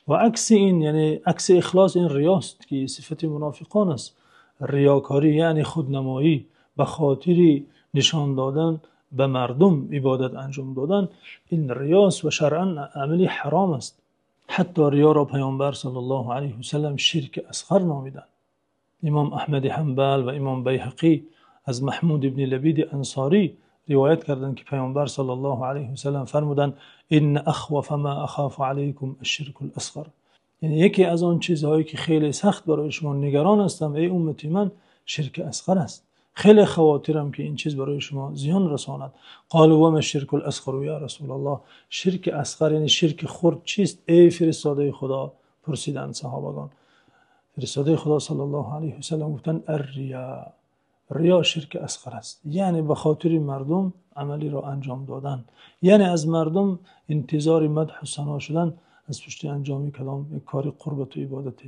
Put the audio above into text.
و عکس این یعنی عکس اخلاص این ریاست که صفت منافقان است. ریاکاری یعنی خودنمایی، به خاطری نشان دادن به مردم عبادت انجام دادن، این ریاست و شرعا عملی حرام است. حتی ریا را پیامبر صلی الله علیه و سلم شرک اصغر نامیدند. امام احمد حنبل و امام بیهقی از محمود ابن لبید انصاری روایت کردند که پیامبر صلی الله علیه و سلم فرمودند ان اخوف ما اخاف علیکم الشرک الاصغر، یعنی یکی از آن چیزهایی که خیلی سخت برای شما نگران هستم ای امتی من شرک اصغر است. خیلی خواطرم که این چیز برای شما زیان رساند. قالوا و ما الشرک الاصغر یا رسول الله، شرک اصغر یعنی شرک خرد چیست ای فرستاده خدا؟ پرسیدند صحابگان. فرستاده خدا صلی الله علیه و سلم گفتند الریا، ریا شرک اصغر است، یعنی به خاطر مردم عملی را انجام دادن، یعنی از مردم انتظار مدح و ثنا شدن از پشت انجام کلام کار قربت و عبادت.